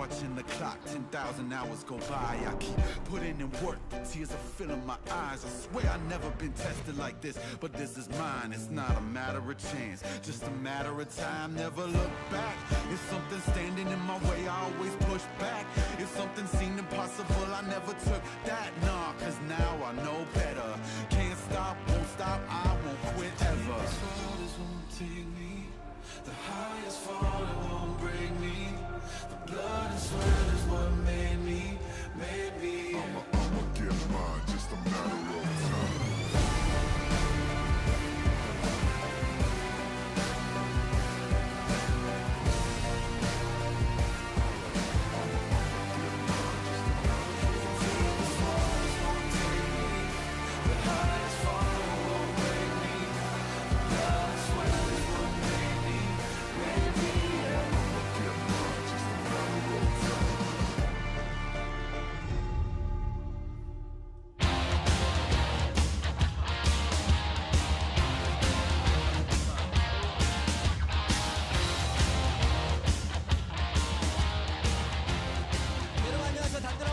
watching the clock, 10,000 hours go by. I keep putting in work, the tears are filling my eyes. I swear I've never been tested like this, but this is mine. It's not a matter of chance, just a matter of time. Never look back. If something standing in my way, I always push back. If something seemed impossible, I never took that. Nah, cause now I know better. Can't stop, won't stop, I won't quit ever. Take me, the highest fall, it won't break me. The blood and sweat is what made me. I'ma get mine, just a matter of time.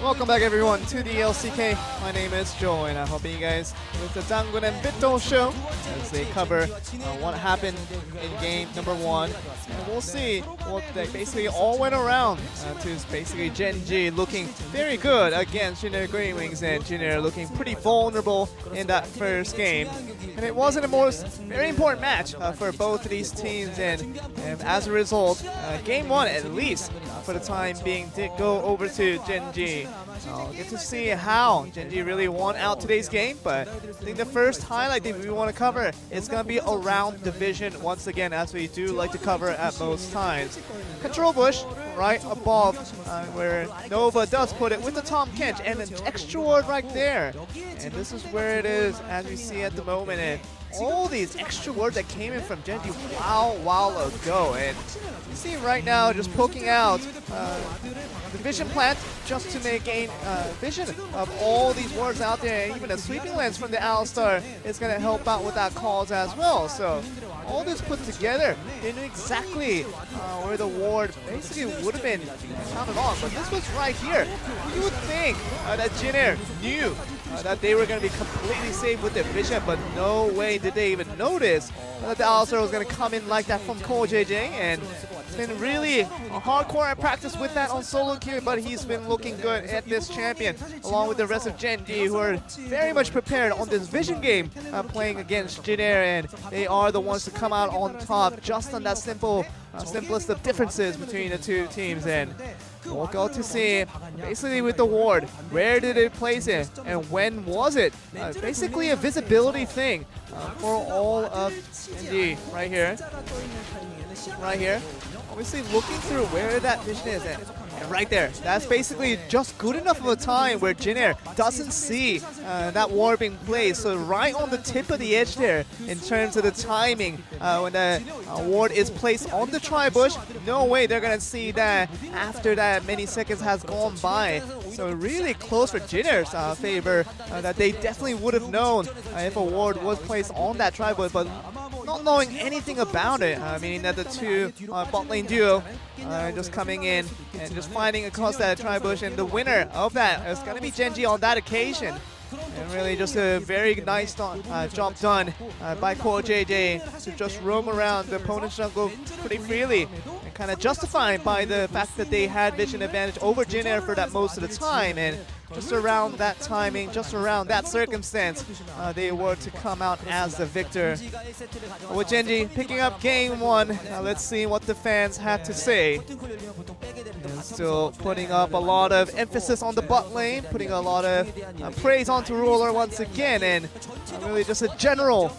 Welcome back everyone to the LCK. My name is Joe and I'm helping you guys with the Dangun and Bitto show as they cover what happened in game number 1. And we'll see what they basically all went around to basically Gen G looking very good against Junior GreenWings and Junior looking pretty vulnerable in that first game. And it wasn't a very important match for both of these teams, and as a result, game 1 at least for the time being did go over to Gen G. I'll get to see how Gen G really won out today's game, but I think the first highlight that we want to cover is going to be around division once again, as we do like to cover at most times. Control bush right above where Nova does put it with the Tom Kench and an extra ward right there. And this is where it is as we see at the moment. And all these extra wards that came in from Gen G while ago. And you see right now just poking out the vision plant just to make gain vision of all these wards out there, and even a sweeping lens from the Alistar is going to help out with that cause as well. So all this put together, they knew exactly where the ward basically would have been counted on, but this was right here. You would think that Jin Air knew that they were going to be completely safe with their vision, but no way did they even notice that the Alistar was going to come in like that from Cole JJ, and it's been really hardcore at practice with that on solo queue, but he's been looking good at this champion, along with the rest of Gen G, who are very much prepared on this vision game, playing against Jin Air, and they are the ones to come out on top just on that simplest of differences between the two teams. And we'll go to see, basically with the ward, where did it place it and when was it? Basically a visibility thing for all of Gen G right here. Right here. Obviously looking through where that vision is at. And right there, that's basically just good enough of a time where Jin Air doesn't see that ward being placed. So right on the tip of the edge there in terms of the timing when the ward is placed on the tri-bush. No way they're going to see that after that many seconds has gone by. So really close for Jin Air's favor, that they definitely would have known if a ward was placed on that tri-bush, but not knowing anything about it, meaning that the two bot lane duo just coming in and just fighting across that tri-bush, and the winner of that is going to be Gen G on that occasion. And really just a very nice job done by Core JJ to just roam around the opponent's jungle pretty freely, and kind of justified by the fact that they had vision advantage over Jin Air for that most of the time. And just around that timing, just around that circumstance, they were to come out as the victor. With Gen G picking up game 1, let's see what the fans had to say. And still putting up a lot of emphasis on the bot lane, putting a lot of praise onto Ruler once again, and really just a general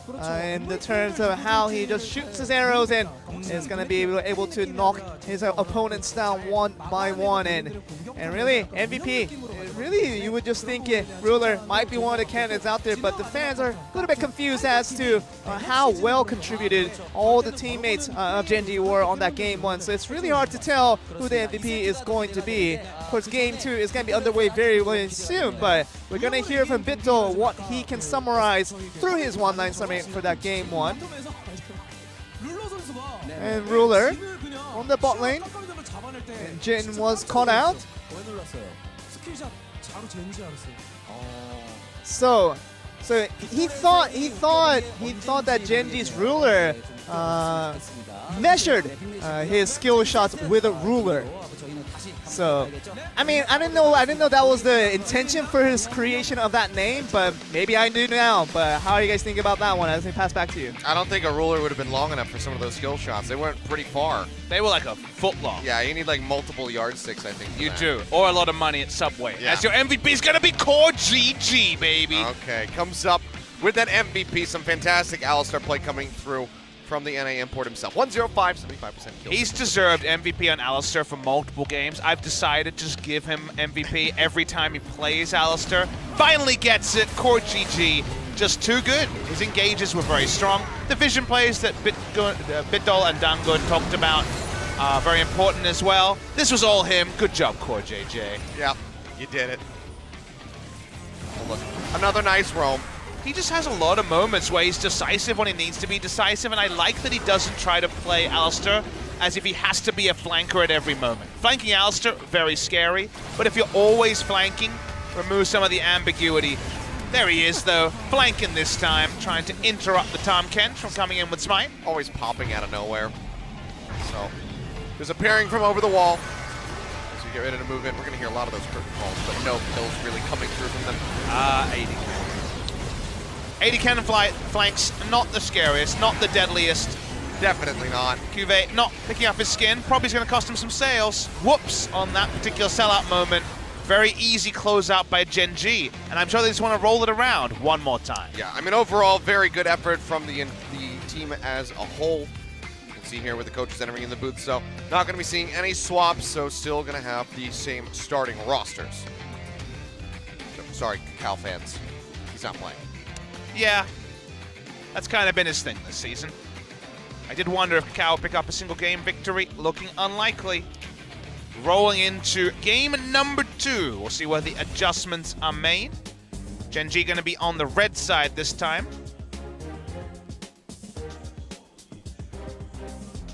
in the terms of how he just shoots his arrows and is going to be able to knock his opponents down one by one. And really, MVP, really you would just think Ruler might be one of the candidates out there, but the fans are a little bit confused as to how well contributed all the teammates of Gen G were on that game 1. So it's really hard to tell who the MVP is going to be. Of course, game 2 is going to be underway very soon, but we're going to hear from Bitto what he can summarize through his one-line summary for that game 1. And Ruler on the bot lane. And Jin was caught out. So he thought that Genji's ruler measured his skill shots with a ruler. So, I mean, I didn't know that was the intention for his creation of that name, but maybe I do now. But how are you guys thinking about that one? As I pass back to you. I don't think a ruler would have been long enough for some of those skill shots. They went pretty far. They were like a foot long. Yeah, you need like multiple yardsticks, I think. You do, or a lot of money at Subway. Yeah. As your MVP is gonna be Core GG, baby. Okay, comes up with that MVP. Some fantastic Alistar play coming through from the NA import himself. 105, 75% kill. He's deserved MVP on Alistar for multiple games. I've decided to just give him MVP every time he plays Alistar. Finally gets it, Core GG. Just too good. His engages were very strong. The vision plays that Bitdol and Dangun talked about are very important as well. This was all him. Good job, Core JJ. Yeah, you did it. Oh, look, another nice roam. He just has a lot of moments where he's decisive when he needs to be decisive, and I like that he doesn't try to play Alistar as if he has to be a flanker at every moment. Flanking Alistar, very scary, but if you're always flanking, remove some of the ambiguity. There he is, though, flanking this time, trying to interrupt the Tahm Kench from coming in with Smite. Always popping out of nowhere. So, there's a pairing from over the wall. As we get ready to move in, we're going to hear a lot of those curtain calls, but no kills really coming through from them. 80 cannon. 80 cannon flanks, not the scariest, not the deadliest. Definitely not. Cuvée not picking up his skin, probably going to cost him some sales. Whoops on that particular sellout moment. Very easy closeout by Genji, and I'm sure they just want to roll it around one more time. Yeah, I mean, overall, very good effort from the team as a whole. You can see here with the coaches entering in the booth, so not going to be seeing any swaps, so still going to have the same starting rosters. Sorry, Cal fans. He's not playing. Yeah, that's kind of been his thing this season. I did wonder if Cal would pick up a single game victory. Looking unlikely. Rolling into game number 2. We'll see where the adjustments are made. Genji going to be on the red side this time.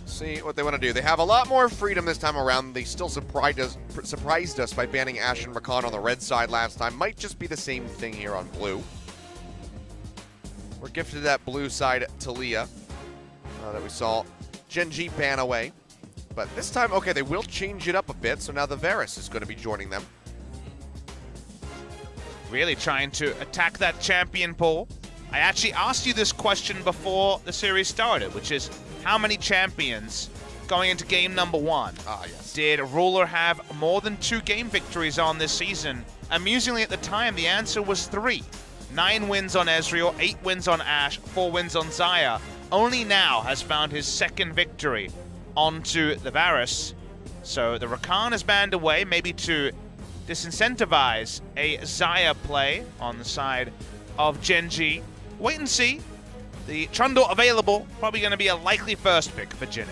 See what they want to do. They have a lot more freedom this time around. They still surprised us by banning Ashe and Rakan on the red side last time. Might just be the same thing here on blue. We're gifted that blue side Talia that we saw Genji ban away. But this time, okay, they will change it up a bit, so now the Varus is going to be joining them. Really trying to attack that champion pool. I actually asked you this question before the series started, which is how many champions going into game number 1 yes. did Ruler have more than 2 game victories on this season? Amusingly, at the time, the answer was 3. 9 wins on Ezreal, 8 wins on Ashe, 4 wins on Xayah. Only now has found his second victory onto the Varus. So the Rakan is banned away, maybe to disincentivize a Xayah play on the side of Genji. Wait and see. The Trundle available, probably going to be a likely first pick for Jin.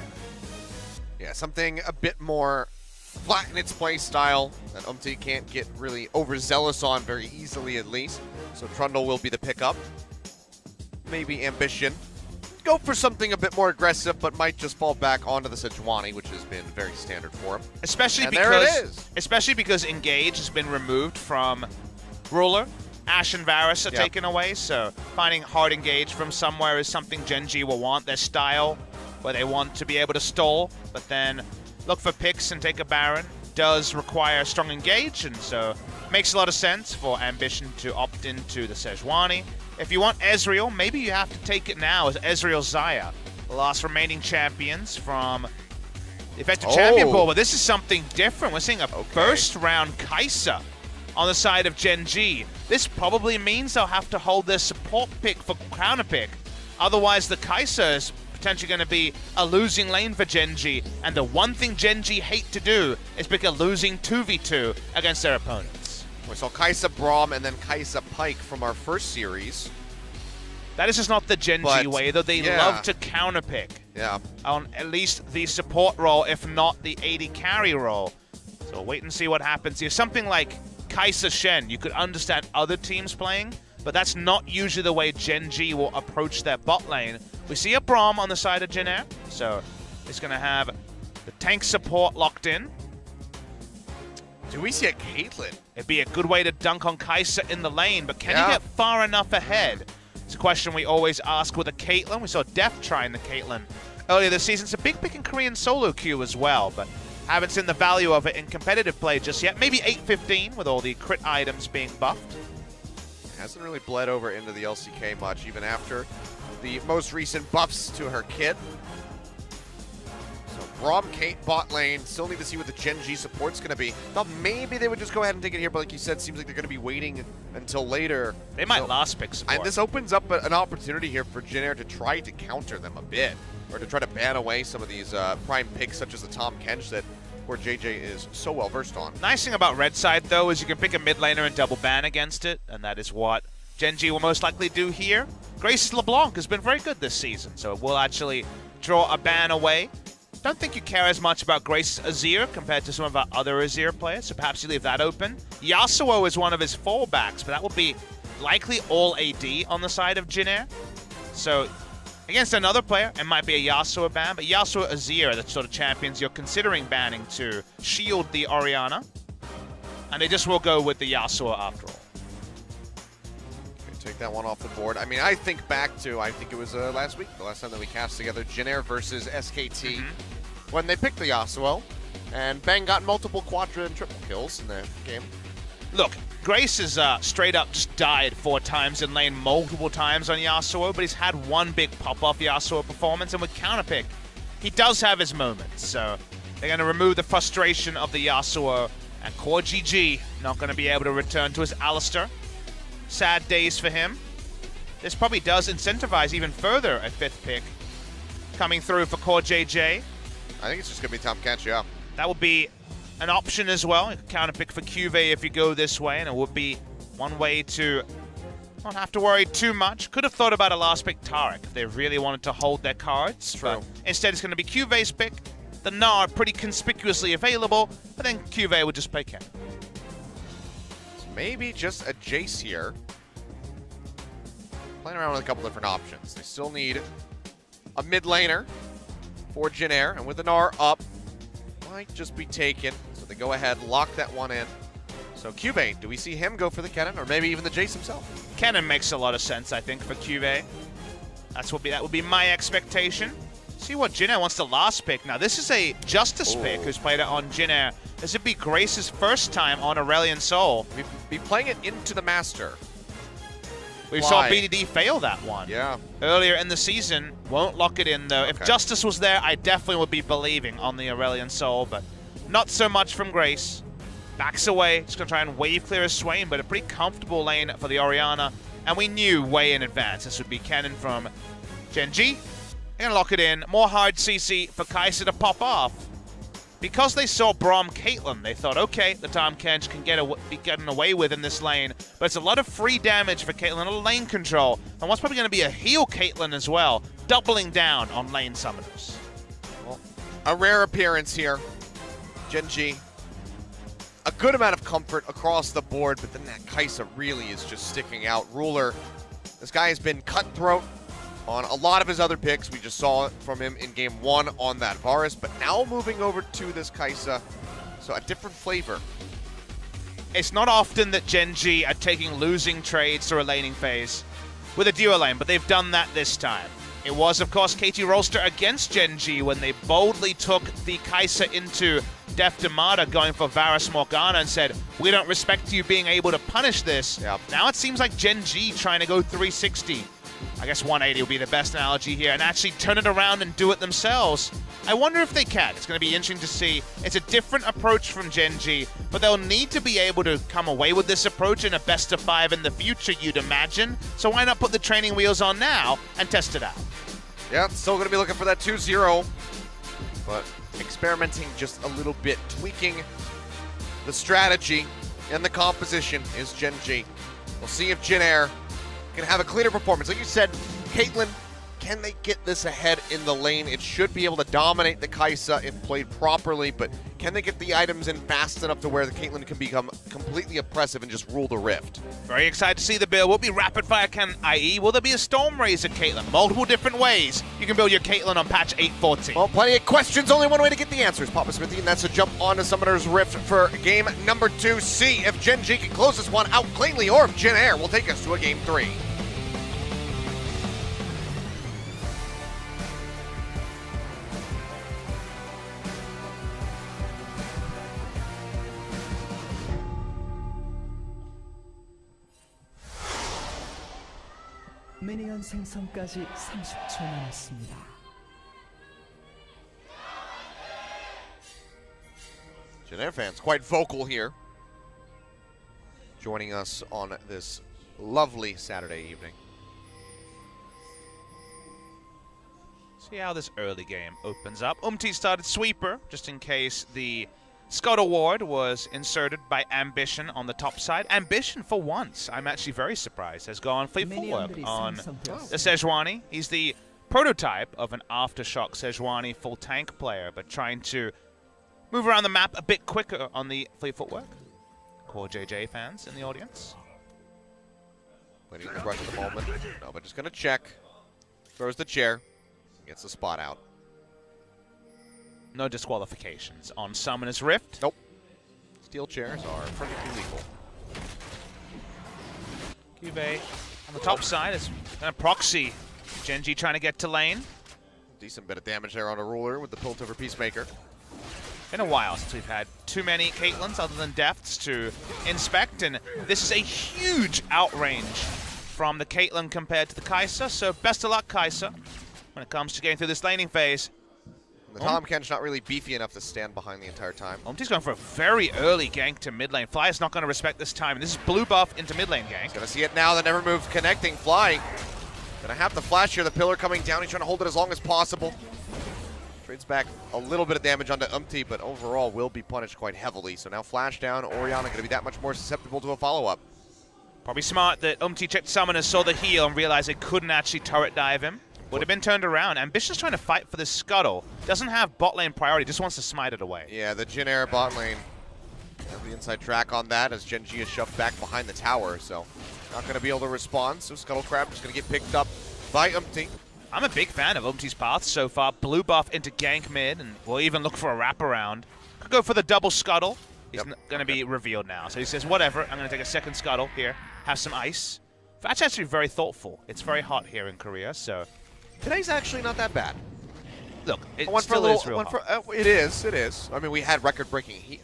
Yeah, something a bit more flat in its play style that Umti can't get really overzealous on very easily, at least. So Trundle will be the pickup. Maybe Ambition. Go for something a bit more aggressive, but might just fall back onto the Sejuani, which has been very standard for him. Especially because Engage has been removed from Ruler. Ashe and Varus are taken away, so finding hard Engage from somewhere is something Genji will want. Their style, where they want to be able to stall, but then look for picks and take a Baron, does require strong Engage, and so makes a lot of sense for Ambition to opt into the Sejuani. If you want Ezreal, maybe you have to take it now as Ezreal Xayah, the last remaining champions from the effective champion pool. But this is something different. We're seeing a first-round Kai'Sa on the side of Genji. This probably means they'll have to hold their support pick for counter pick. Otherwise, the Kai'Sa is potentially going to be a losing lane for Genji. And the one thing Genji hate to do is pick a losing 2v2 against their opponents. We saw Kai'Sa Braum and then Kai'Sa Pyke from our first series. That is just not the Genji way, though. They love to counterpick. Yeah. On at least the support role, if not the AD carry role. So wait and see what happens here. Something like Kai'Sa Shen, you could understand other teams playing, but that's not usually the way Genji will approach their bot lane. We see a Braum on the side of Jin Air, so it's going to have the tank support locked in. Do we see a Caitlyn? It'd be a good way to dunk on Kai'Sa in the lane, but can you get far enough ahead? It's a question we always ask with a Caitlyn. We saw Def trying the Caitlyn earlier this season. It's a big pick in Korean solo queue as well, but haven't seen the value of it in competitive play just yet. Maybe 8-15 with all the crit items being buffed. Hasn't really bled over into the LCK much, even after the most recent buffs to her kit. So Braum, Kate, bot lane. Still need to see what the Gen G support's going to be. Thought maybe they would just go ahead and take it here, but like you said, seems like they're going to be waiting until later. They might last pick support. And this opens up an opportunity here for Jin to try to counter them a bit, or to try to ban away some of these prime picks, such as the Tahm Kench that poor JJ is so well versed on. Nice thing about red side, though, is you can pick a mid laner and double ban against it, and that is what Gen G will most likely do here. Grace LeBlanc has been very good this season, so it will actually draw a ban away. Don't think you care as much about Grace Azir compared to some of our other Azir players, so perhaps you leave that open. Yasuo is one of his fallbacks, but that will be likely all AD on the side of Jin. So against another player, it might be a Yasuo ban, but Yasuo Azir are the sort of champions you're considering banning to shield the Orianna. And they just will go with the Yasuo after all. Take that one off the board. I mean, I think back to, I think it was last week, the last time that we cast together, Jin versus SKT, when they picked the Yasuo, and Bang got multiple quadra and triple kills in the game. Look, Grace has straight up just died 4 times in lane multiple times on Yasuo, but he's had one big pop-off Yasuo performance, and with counterpick, he does have his moments. So they're going to remove the frustration of the Yasuo, and Core GG not going to be able to return to his Alistar. Sad days for him. This probably does incentivize even further a 5th pick coming through for Core JJ. I think it's just going to be Tahm Kench, yeah. That would be an option as well. You can counterpick for Cuvée if you go this way, and it would be one way to not have to worry too much. Could have thought about a last pick Taric if they really wanted to hold their cards. True. Instead, it's going to be Cuvée's pick. The Gnar pretty conspicuously available, but then Cuvée would just play Ken. So maybe just a Jace here. Playing around with a couple different options. They still need a mid laner for Jin, and with the Gnar up, might just be taken. So they go ahead, lock that one in. So Cuvée, do we see him go for the Kennen, or maybe even the Jace himself? Kennen makes a lot of sense, I think, for Cuvée. That would be my expectation. See what Jin wants to last pick. Now, this is a Justice pick who's played it on Jin. This would be Grace's first time on Aurelion Sol. We'd be playing it into the Master. We saw BDD fail that one. Yeah. Earlier in the season. Won't lock it in, though. If Justice was there, I definitely would be believing on the Aurelion Sol, but not so much from Grace. Backs away. Just going to try and wave clear his Swain, but a pretty comfortable lane for the Orianna. And we knew way in advance this would be Kennen from Gen G. They're going to lock it in. More hard CC for Kai'Sa to pop off. Because they saw Braum Caitlyn, they thought, okay, the Tahm Kench can be getting away with in this lane, but it's a lot of free damage for Caitlyn, a little lane control, and what's probably going to be a heal Caitlyn as well, doubling down on lane summoners. Well, a rare appearance here. Gen G, a good amount of comfort across the board, but then that Kai'Sa really is just sticking out. Ruler, this guy has been cutthroat on a lot of his other picks. We just saw it from him in game 1 on that Varus, but now moving over to this Kai'Sa, so a different flavor. It's not often that Gen G are taking losing trades through a laning phase with a duo lane, but they've done that this time. It was, of course, KT Rolster against Gen G when they boldly took the Kai'Sa into Def Demata going for Varus Morgana and said, we don't respect you being able to punish this. Yep. Now it seems like Gen G trying to go 360. I guess 180 will be the best analogy here, and actually turn it around and do it themselves. I wonder if they can. It's going to be interesting to see. It's a different approach from Gen G, but they'll need to be able to come away with this approach in a best of 5 in the future, you'd imagine. So why not put the training wheels on now and test it out? Yeah, still going to be looking for that 2-0, but experimenting just a little bit, tweaking the strategy and the composition is Gen G. We'll see if Jin can have a cleaner performance. Like you said, Caitlyn can they get this ahead in the lane? It should be able to dominate the Kai'Sa if played properly, but can they get the items in fast enough to where the Caitlyn can become completely oppressive and just rule the Rift? Very excited to see the build. Will it be rapid fire cannon, i.e. will there be a Storm Razor Caitlyn? Multiple different ways you can build your Caitlyn on patch 8.14. Well, plenty of questions, only one way to get the answers, Papa Smithy, and that's to jump onto Summoner's Rift for game number 2. See if Gen G can close this one out cleanly, or if Jin Air will take us to a game 3. 미니언 생성까지 30초 남았습니다. Jin Air fans quite vocal here, joining us on this lovely Saturday evening. See how this early game opens up. Started sweeper, just in case the Scuttle Ward was inserted by Ambition on the top side. Ambition, for once, I'm actually very surprised, has gone full work on the Sejuani. He's the prototype of an Aftershock Sejuani full tank player, but trying to move around the map a bit quicker on the free footwork. Core JJ fans in the audience. Waiting to rush at the moment. No, but just going to check. Throws the chair. Gets the spot out. No disqualifications on Summoner's Rift. Nope. Steel chairs are perfectly legal. Cuvée on the top side is going to proxy. Gen G trying to get to lane. Decent bit of damage there on a ruler with the Piltover Peacemaker. Been a while since we've had too many Caitlyns other than Deaths to inspect, and this is a huge outrange from the Caitlyn compared to the Kai'Sa, so best of luck, Kai'Sa, when it comes to getting through this laning phase. The Tom Ken's not really beefy enough to stand behind the entire time. Omti's going for a very early gank to mid lane. Fly's not going to respect this time, and this is blue buff into mid lane gank. He's going to see it now, the never move connecting. Fly going to have the flash here, the pillar coming down. He's trying to hold it as long as possible. Trades back a little bit of damage onto Umti, but overall will be punished quite heavily. So now flash down, Orianna going to be that much more susceptible to a follow-up. Probably smart that Umti checked Summoner, saw the heal, and realized they couldn't actually turret dive him. Would have been turned around. Ambition's trying to fight for this Scuttle. Doesn't have bot lane priority, just wants to smite it away. Yeah, the Jin Air bot lane. Have the inside track on that as Gen G is shoved back behind the tower, so not going to be able to respond. So Scuttlecrab just going to get picked up by Umti. I'm a big fan of Umti's path so far. Blue buff into gank mid, and we'll even look for a wraparound. Could go for the double Scuttle. He's going to be revealed now. So he says, whatever, I'm going to take a second Scuttle here, have some ice. That's actually very thoughtful. It's very hot here in Korea, so... Today's actually not that bad. Look, it went still for a is real hot. It is. I mean, we had record-breaking heat,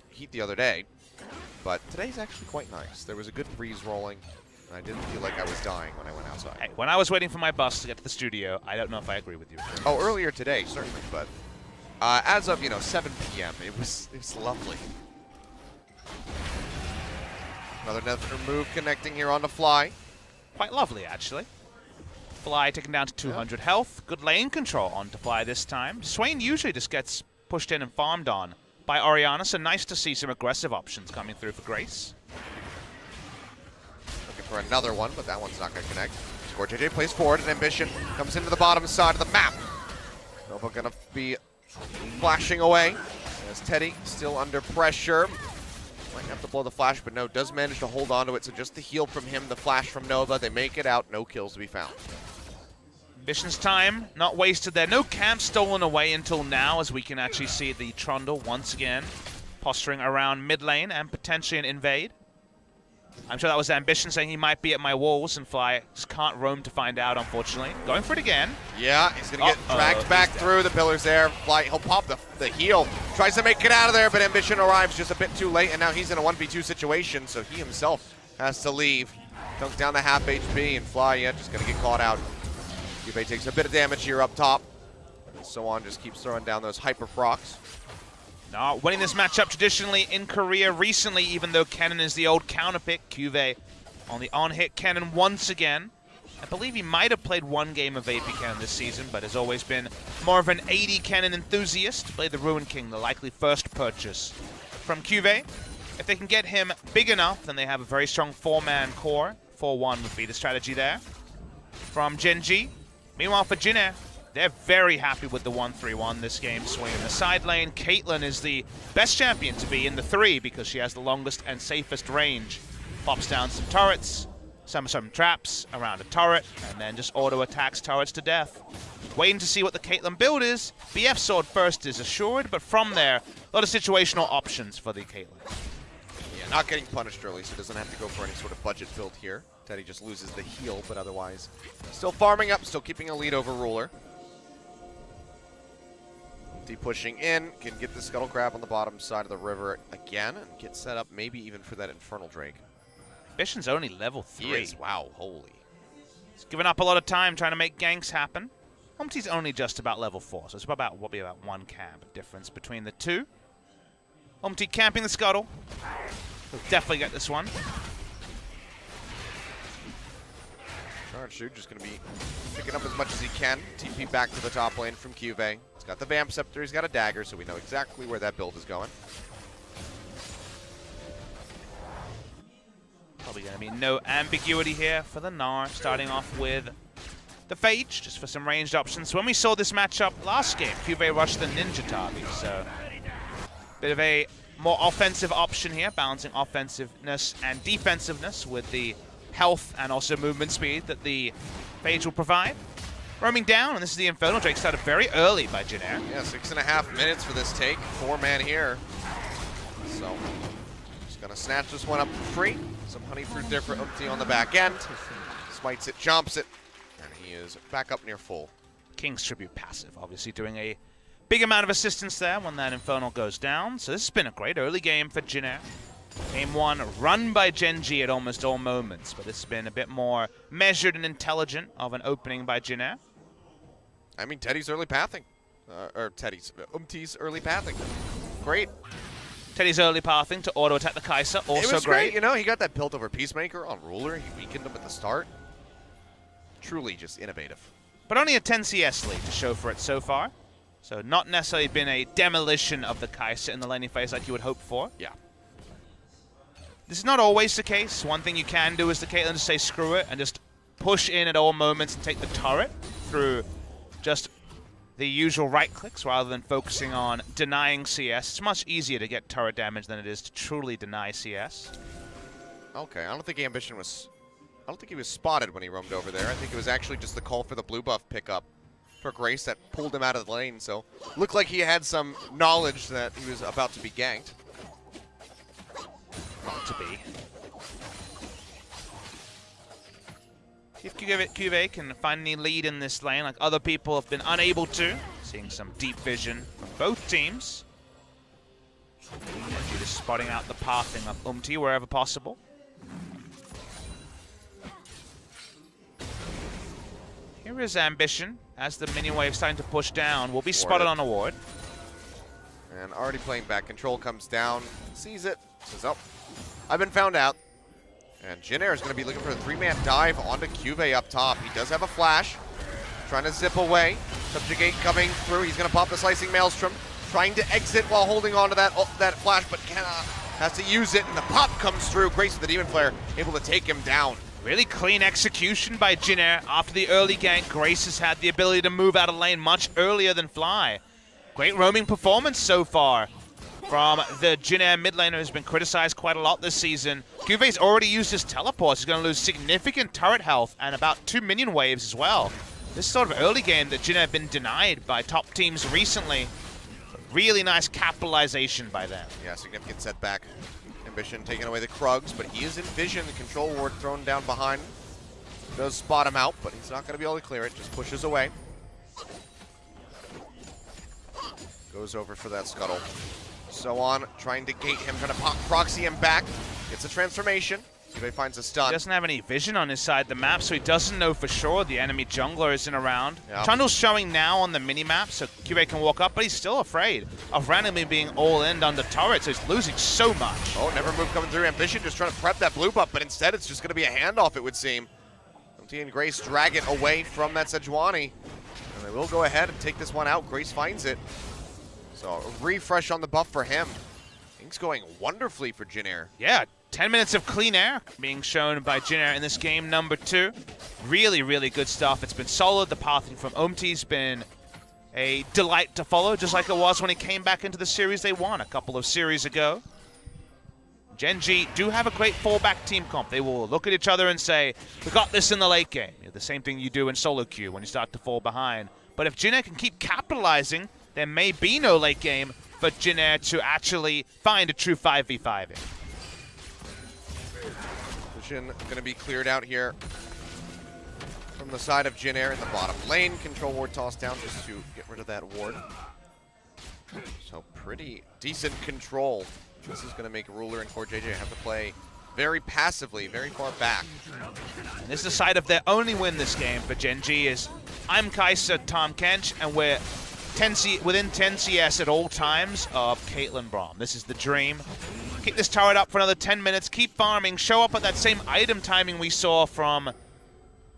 heat the other day, but today's actually quite nice. There was a good breeze rolling, and I didn't feel like I was dying when I went outside. Hey, when I was waiting for my bus to get to the studio, I don't know if I agree with you. Oh, earlier today, certainly, but as of 7 p.m., it was lovely. Another move connecting here on the Fly. Quite lovely, actually. Fly taken down to 200 health. Good lane control onto Fly this time. Swain usually just gets pushed in and farmed on by Orianna, so nice to see some aggressive options coming through for Grace. Looking for another one, but that one's not going to connect. Score JJ plays forward, and Ambition comes into the bottom side of the map. Nova going to be flashing away as Teddy still under pressure. Might have to blow the flash, but no, does manage to hold on to it, so just the heal from him, the flash from Nova, they make it out, no kills to be found. Ambition's time, not wasted there. No camp stolen away until now, as we can actually see the Trundle once again posturing around mid lane and potentially an invade. I'm sure that was Ambition saying he might be at my walls, and Fly just can't roam to find out, unfortunately. Going for it again. Yeah, he's going to get dragged back through. The pillars there. Fly, he'll pop the heal. Tries to make it out of there, but Ambition arrives just a bit too late, and now he's in a 1v2 situation, so he himself has to leave. Dunks down to half HP, and Fly, just going to get caught out. Yubei takes a bit of damage here up top. And so on, just keeps throwing down those hyper procs. Not winning this matchup traditionally in Korea recently, even though Kennen is the old counter pick. Cuvée on the on-hit Kennen once again. I believe he might have played one game of AP Kennen this season, but has always been more of an AD Kennen enthusiast. Played the Ruin King, the likely first purchase from Cuvée. If they can get him big enough, then they have a very strong 4-man core. 4-1 would be the strategy there. from Gen.G. Meanwhile, for Jin Air, they're very happy with the 1-3-1 this game. Swing in the side lane. Caitlyn is the best champion to be in the 3 because she has the longest and safest range. Pops down some turrets, some traps around a turret, and then just auto-attacks turrets to death. Waiting to see what the Caitlyn build is. BF Sword first is assured, but from there, a lot of situational options for the Caitlyn. Yeah, not getting punished early, so doesn't have to go for any sort of budget build here. Teddy just loses the heal, but otherwise still farming up, still keeping a lead over Ruler. Deep pushing in, can get the Scuttle Crab on the bottom side of the river again, and get set up maybe even for that Infernal Drake. Ambition's only level 3. He is, wow, holy. He's given up a lot of time trying to make ganks happen. Humpty's only just about level 4, so it's about what be about 1 camp difference between the two. Humpty camping the Scuttle. He'll definitely get this one. Charge Shoot just going to be picking up as much as he can. TP back to the top lane from Cuvée. He's got the Vamp Scepter, he's got a dagger, so we know exactly where that build is going. Probably going to be no ambiguity here for the Gnar, starting off with the Phage, just for some ranged options. When we saw this matchup last game, Cuvée rushed the Ninja target, so bit of a more offensive option here, balancing offensiveness and defensiveness with the health and also movement speed that the Phage will provide. Roaming down, and this is the Infernal Drake, started very early by Jin Air. Yeah, 6.5 minutes for this take. 4-man here. So, just gonna snatch this one up for free. Some honey fruit there for Umpty on the back end. Smites it, jumps it, and he is back up near full. King's Tribute passive, obviously doing a big amount of assistance there when that Infernal goes down. So this has been a great early game for Jin Air. Game 1 run by Gen.G at almost all moments, but this has been a bit more measured and intelligent of an opening by Jin Air. I mean, Teddy's early pathing. Umpty's early pathing. Great. Teddy's early pathing to auto-attack the Kai'Sa, also It was great. You know, he got that built over Peacemaker on Ruler. He weakened him at the start. Truly just innovative. But only a 10 CS lead to show for it so far. So not necessarily been a demolition of the Kai'Sa in the laning phase like you would hope for. Yeah. This is not always the case. One thing you can do is the Caitlyn just say screw it and just push in at all moments and take the turret through just the usual right clicks rather than focusing on denying CS. It's much easier to get turret damage than it is to truly deny CS. Okay, I don't think Ambition was... I don't think he was spotted when he roamed over there. I think it was actually just the call for the blue buff pickup for Grace that pulled him out of the lane. So, looked like he had some knowledge that he was about to be ganked. Not to be. If Cuvée can find any lead in this lane like other people have been unable to. Seeing some deep vision from both teams. G just spotting out the pathing of Umpty wherever possible. Here is Ambition as the minion wave starting to push down. Will be spotted on a ward. And already playing back. Control comes down, sees it, says, oh, I've been found out. And Jin Air is going to be looking for a 3-man dive onto Cuvée up top. He does have a flash. Trying to zip away. Subjugate coming through. He's going to pop the Slicing Maelstrom. Trying to exit while holding on to that flash, but cannot. Has to use it, and the pop comes through. Grace with the Demon Flare, able to take him down. Really clean execution by Jin Air. After the early gank, Grace has had the ability to move out of lane much earlier than Fly. Great roaming performance so far from the Jin Air mid laner, who's been criticized quite a lot this season. Cuvé's already used his teleport. He's going to lose significant turret health and about 2 minion waves as well. This sort of early game that Jin Air have been denied by top teams recently. Really nice capitalization by them. Yeah, significant setback. Ambition taking away the Krugs, but he is in vision. The control ward thrown down behind. Does spot him out, but he's not going to be able to clear it. Just pushes away. Goes over for that Scuttle. So on, trying to gate him, trying to proxy him back. Gets a transformation. Cuvée finds a stun. He doesn't have any vision on his side of the map, so he doesn't know for sure the enemy jungler isn't around. Yep. Trundle's showing now on the mini-map, so Cuvée can walk up, but he's still afraid of randomly being all-in under turret, so he's losing so much. Oh, never move coming through. Ambition just trying to prep that blue buff, but instead it's just going to be a handoff, it would seem. Umpty and Grace drag it away from that Sejuani. And they will go ahead and take this one out. Grace finds it. So a refresh on the buff for him. Things going wonderfully for Jin Air. Yeah, 10 minutes of clean air being shown by Jin Air in this game number 2. Really, really good stuff. It's been solid. The pathing from Umti's been a delight to follow, just like it was when he came back into the series they won a couple of series ago. Gen.G do have a great fallback team comp. They will look at each other and say, we got this in the late game. You know, the same thing you do in solo queue when you start to fall behind. But if Jin Air can keep capitalizing, there may be no late game for Jin Air to actually find a true 5v5 in. Vision going to be cleared out here from the side of Jin Air in the bottom lane. Control ward tossed down just to get rid of that ward. So pretty decent control. This is going to make Ruler and Core JJ have to play very passively, very far back. And this is the side of their only win this game for Gen.G is I'm Kai'Sa, Tom Kench, and we're within 10 CS at all times of Caitlyn Braum. This is the dream. Keep this turret up for another 10 minutes, keep farming, show up at that same item timing we saw from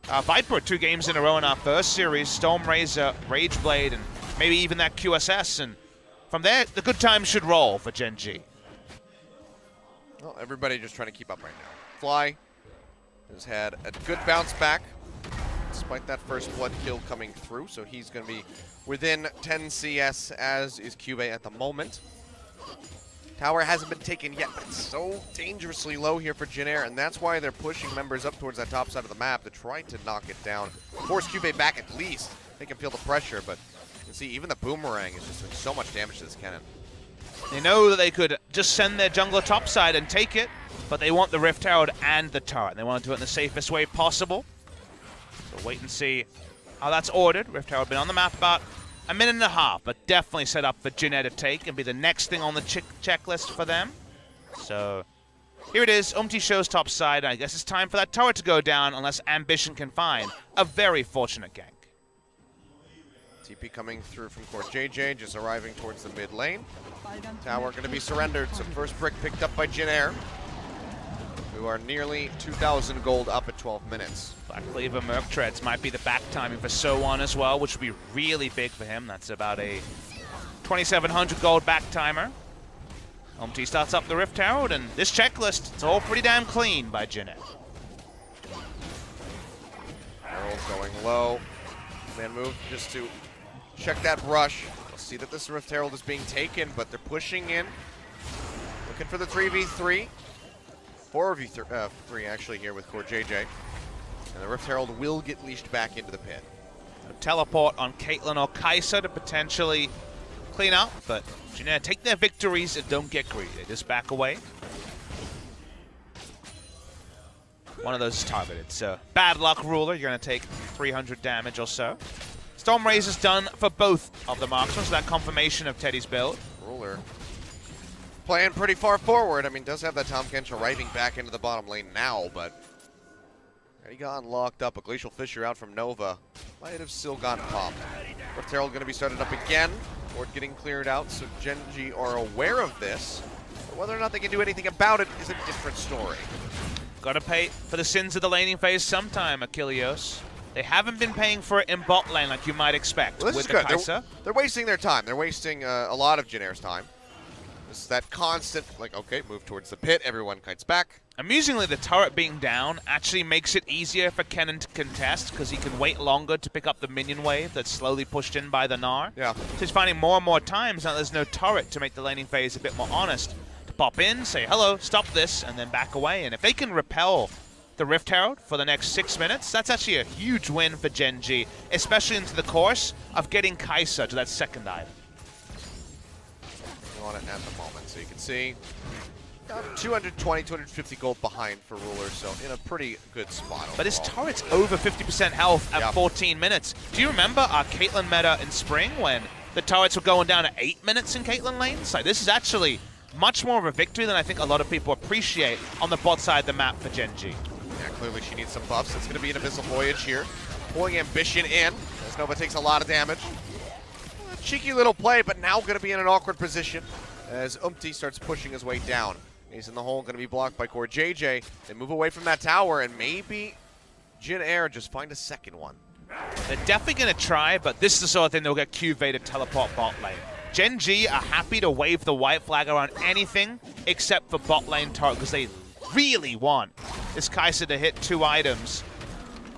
Viper 2 games in a row in our first series, Storm Razor, Rage Blade, and maybe even that QSS. And from there, the good times should roll for Gen.G. Well, everybody just trying to keep up right now. Fly has had a good bounce back, despite that first blood kill coming through, so he's going to be within 10 CS, as is Cube at the moment. Tower hasn't been taken yet, but it's so dangerously low here for Jin Air, and that's why they're pushing members up towards that top side of the map to try to knock it down. Force Cube back at least. They can feel the pressure, but you can see even the Boomerang is just doing so much damage to this cannon. They know that they could just send their jungler topside and take it, but they want the Rift Herald and the turret. They want to do it in the safest way possible. So wait and see how that's ordered. Rift Herald been on the map about a minute and a half, but definitely set up for Jin Air to take and be the next thing on the checklist for them. So here it is. Umti shows topside. I guess it's time for that turret to go down unless Ambition can find a very fortunate gank. TP coming through from Core JJ, just arriving towards the mid lane. Tower going to be surrendered, so first brick picked up by Jin Air, who are nearly 2,000 gold up at 12 minutes. Black Cleaver Merc Treads might be the back timing for So1 as well, which would be really big for him. That's about a 2,700 gold back timer. Umti starts up the Rift Herald, and this checklist, it's all pretty damn clean by Jin Air. Herald going low. Man move just to check that rush. We'll see that this Rift Herald is being taken, but they're pushing in. Looking for the 3v3. 4v3 actually here with Core JJ. And the Rift Herald will get leashed back into the pit. A teleport on Caitlyn or Kai'Sa to potentially clean up, but Jin Air take their victories and don't get greedy. They just back away. One of those is targeted, so bad luck, Ruler. You're going to take 300 damage or so. Storm Razor's done for both of the marksmen, so that confirmation of Teddy's build. Ruler playing pretty far forward. I mean, does have that Tom Kench arriving back into the bottom lane now, but he got locked up. A Glacial Fissure out from Nova. Might have still gotten popped. Rift Herald going to be started up again. Ward getting cleared out, so Gen.G are aware of this. But whether or not they can do anything about it is a different story. Gotta pay for the sins of the laning phase sometime, Achilleos. They haven't been paying for it in bot lane like you might expect Well, this with is the good. Kai'Sa. They're wasting their time. They're wasting a lot of Jin Air's time. This is that constant, like, okay, move towards the pit. Everyone kites back. Amusingly, the turret being down actually makes it easier for Kennen to contest because he can wait longer to pick up the minion wave that's slowly pushed in by the Gnar. Yeah. So he's finding more and more times now there's no turret to make the laning phase a bit more honest. To pop in, say hello, stop this, and then back away. And if they can repel the Rift Herald for the next 6 minutes, that's actually a huge win for Gen.G, especially into the course of getting Kai'Sa to that second item. On it at the moment, so you can see 220, 250 gold behind for Ruler, so in a pretty good spot overall. But his turret's over 50% health at 14 minutes. Do you remember our Caitlyn meta in spring when the turrets were going down at 8 minutes in Caitlyn lanes? Like, this is actually much more of a victory than I think a lot of people appreciate on the bot side of the map for Gen.G. Yeah, clearly she needs some buffs. It's going to be an Abyssal Voyage here. Pulling Ambition in, as Nova takes a lot of damage. A cheeky little play, but now going to be in an awkward position as Umti starts pushing his way down. He's in the hole, going to be blocked by Core JJ. They move away from that tower, and maybe Jin Air just find a second one. They're definitely going to try, but this is the sort of thing they'll get QV to teleport bot lane. Gen.G are happy to wave the white flag around anything except for bot lane turret because they really want is Kai'Sa to hit 2 items.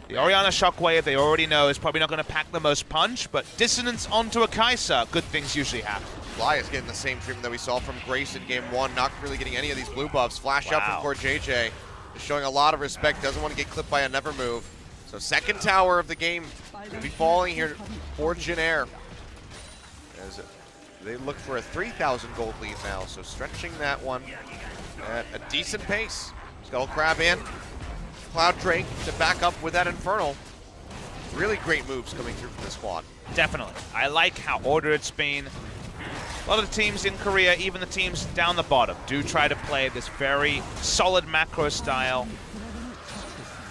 The Orianna Shockwave, they already know, is probably not going to pack the most punch, but dissonance onto a Kai'Sa, good things usually happen. Fly is getting the same treatment that we saw from Grace in game 1, not really getting any of these blue buffs. Flash out from Core JJ, is showing a lot of respect, doesn't want to get clipped by a never move. So second tower of the game will be falling here for Jin as they look for a 3,000 gold lead now, so stretching that one at a decent pace. Scuttle Crab in, Cloud Drake to back up with that Infernal. Really great moves coming through from this squad. Definitely. I like how ordered it's been. A lot of the teams in Korea, even the teams down the bottom, do try to play this very solid macro style.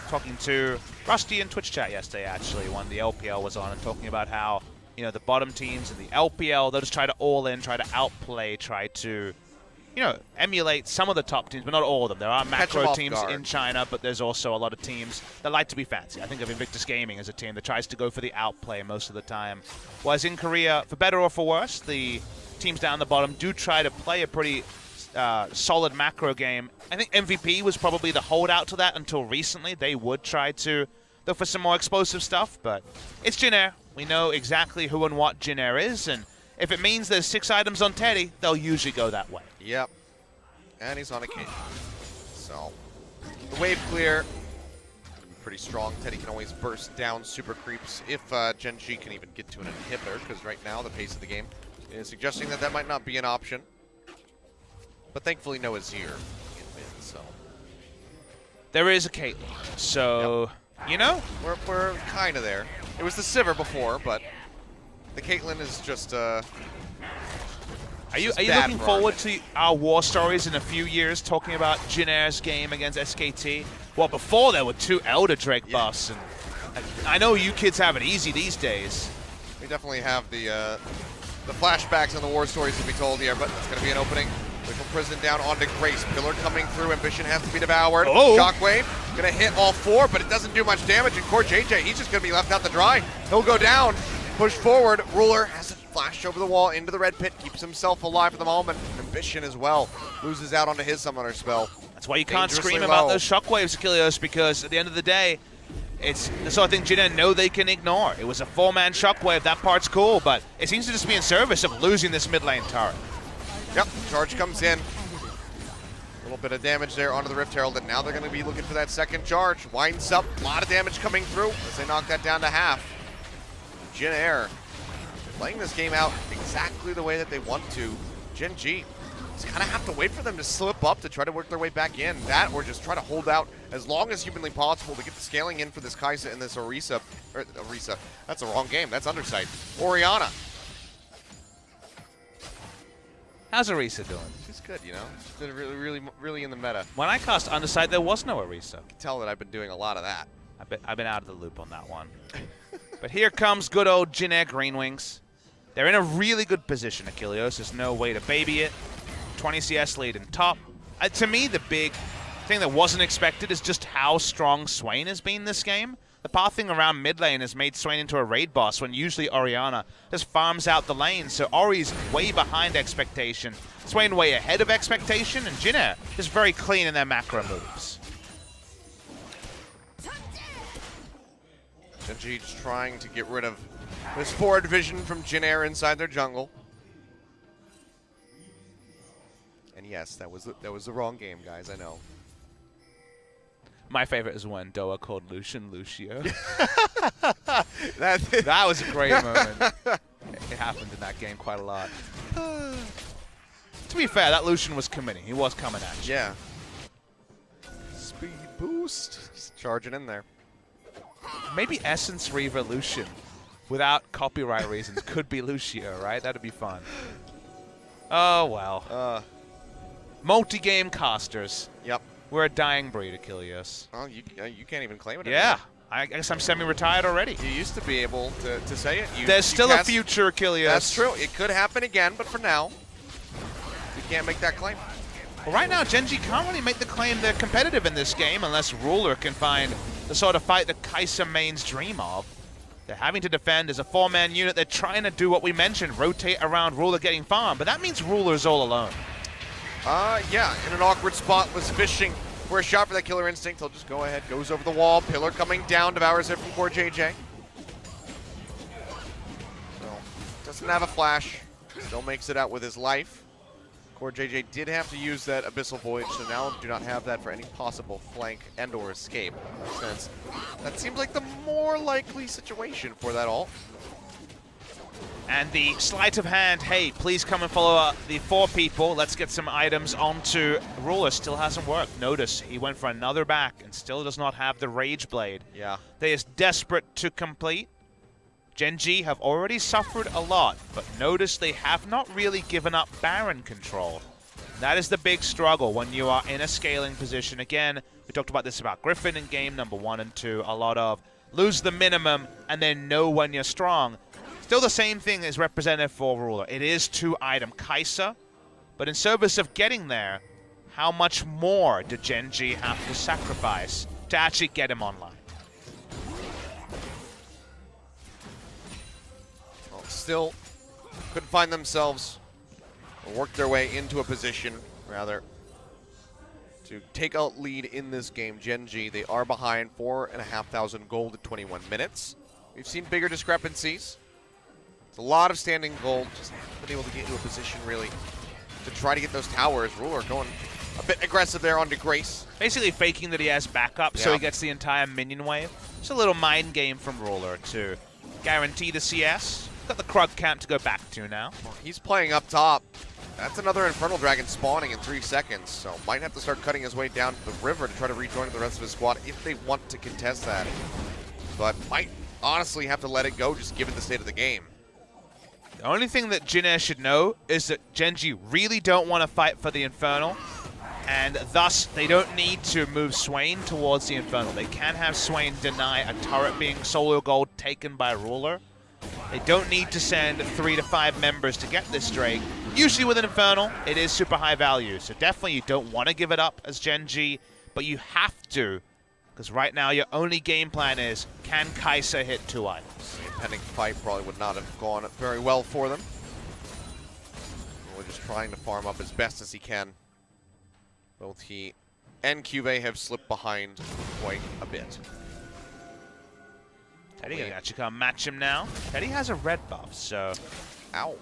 Talking to Rusty in Twitch chat yesterday, actually, when the LPL was on, and talking about how, you know, the bottom teams in the LPL, they'll just try to all in, try to outplay, try to, you know, emulate some of the top teams, but not all of them. There are macro teams in China, but there's also a lot of teams that like to be fancy. I think of Invictus Gaming as a team that tries to go for the outplay most of the time. Whereas in Korea, for better or for worse, the teams down the bottom do try to play a pretty solid macro game. I think MVP was probably the holdout to that until recently. They would try to look for some more explosive stuff, but it's Jin Air. We know exactly who and what Jin Air is, and if it means there's 6 items on Teddy, they'll usually go that way. Yep. And he's on occasion. So, the wave clear, pretty strong. Teddy can always burst down super creeps if Gen G can even get to an inhibitor, because right now the pace of the game is suggesting that that might not be an option. But thankfully no Azir in mid, so. There is a Caitlyn, so, you know? We're kind of there. It was the Sivir before, but the Caitlyn is just Are you looking forward to our war stories in a few years, talking about Jin Air's game against SKT? Well, before there were 2 Elder Drake buffs, and I know you kids have it easy these days. We definitely have the flashbacks and the war stories to be told here, but it's going to be an opening. Wiggle Prison down onto Grace. Pillar coming through. Ambition has to be devoured. Oh. Shockwave going to hit all 4, but it doesn't do much damage. And Core JJ, he's just going to be left out to dry. He'll go down. Push forward. Ruler has to flash over the wall into the red pit. Keeps himself alive for the moment. Ambition as well. Loses out onto his summoner spell. That's why you can't scream about those shockwaves, Achilles, because at the end of the day, it's the sort of thing Jin Air know they can ignore. It was a 4-man shockwave. That part's cool, but it seems to just be in service of losing this mid lane turret. Yep, charge comes in. A little bit of damage there onto the Rift Herald, and now they're going to be looking for that second charge. Winds up, a lot of damage coming through as they knock that down to half. Jin Air playing this game out exactly the way that they want to. Gen G just kind of have to wait for them to slip up to try to work their way back in. That or just try to hold out as long as humanly possible to get the scaling in for this Kai'Sa and this Orisa. That's the wrong game. That's Undersight. Orianna. How's Orisa doing? She's good, you know. She's been really in the meta. When I cast Undersight, there was no Orisa. You can tell that I've been doing a lot of that. I've been out of the loop on that one. But here comes good old Jin Air GreenWings. They're in a really good position, Achilles. There's no way to baby it. 20 CS lead in top. To me, the big thing that wasn't expected is just how strong Swain has been this game. The pathing around mid lane has made Swain into a raid boss when usually Orianna just farms out the lane. So Ori's way behind expectation. Swain way ahead of expectation, and Jin Air is very clean in their macro moves. Gen G just trying to get rid of this forward vision from Jin Air inside their jungle. And yes, that was the wrong game, guys, I know. My favorite is when Doa called Lucian Lucio. that was a great moment. It happened in that game quite a lot. To be fair, that Lucian was committing. He was coming at you. Yeah. Speed boost. Just charging in there. Maybe Essence Reaver Lucian, without copyright reasons, could be Lucio, right? That'd be fun. Oh, well. Multi-game casters. Yep. We're a dying breed, Achilles. Oh, you can't even claim it Yeah. anymore. I guess I'm semi-retired already. You used to be able to say it. There's still a future, Achilles. That's true. It could happen again, but for now, you can't make that claim. Well, right now, Gen G can't really make the claim they're competitive in this game unless Ruler can find the sort of fight that Kai'Sa mains dream of. They're having to defend as a 4-man unit. They're trying to do what we mentioned, rotate around Ruler getting farm, but that means Ruler's all alone. Yeah, in an awkward spot was fishing for a shot for that killer instinct. He'll just go ahead, goes over the wall. Pillar coming down, devours it from core JJ. So, doesn't have a flash. Still makes it out with his life. Core JJ did have to use that Abyssal Void, so now do not have that for any possible flank and or escape. Since that seems like the more likely situation for that ult. And the sleight of hand, hey, please come and follow up the 4 people. Let's get some items onto Ruler. Still hasn't worked. Notice he went for another back and still does not have the Rage Blade. Yeah. They is desperate to complete. Gen.G have already suffered a lot, but notice they have not really given up Baron control. That is the big struggle when you are in a scaling position. Again, we talked about this about Griffin in game number 1 and 2. A lot of lose the minimum and then know when you're strong. Still the same thing is represented for Ruler. It is 2-item Kai'Sa, but in service of getting there, how much more did Gen.G have to sacrifice to actually get him online? Well, still couldn't find themselves or work their way into a position, rather, to take a lead in this game. Gen.G, they are behind 4,500 gold at 21 minutes. We've seen bigger discrepancies. A lot of standing gold, just haven't been able to get into a position really to try to get those towers. Ruler going a bit aggressive there onto Grace. Basically faking that he has backup so he gets the entire minion wave. It's a little mind game from Ruler to guarantee the CS. Got the Krug camp to go back to now. Well, he's playing up top. That's another Infernal Dragon spawning in 3 seconds, so might have to start cutting his way down the river to try to rejoin the rest of his squad if they want to contest that. But might honestly have to let it go just given the state of the game. The only thing that Jin Air should know is that Gen.G really don't want to fight for the Infernal, and thus they don't need to move Swain towards the Infernal. They can have Swain deny a turret being solo gold taken by Ruler. They don't need to send 3 to 5 members to get this Drake. Usually with an Infernal, it is super high value, so definitely you don't want to give it up as Gen.G, but you have to, because right now your only game plan is, can Kai'Sa hit 2 items? The impending fight probably would not have gone very well for them. We're just trying to farm up as best as he can. Both he and Cuvée have slipped behind quite a bit. Teddy can actually come match him now. Teddy has a red buff, so... Ow.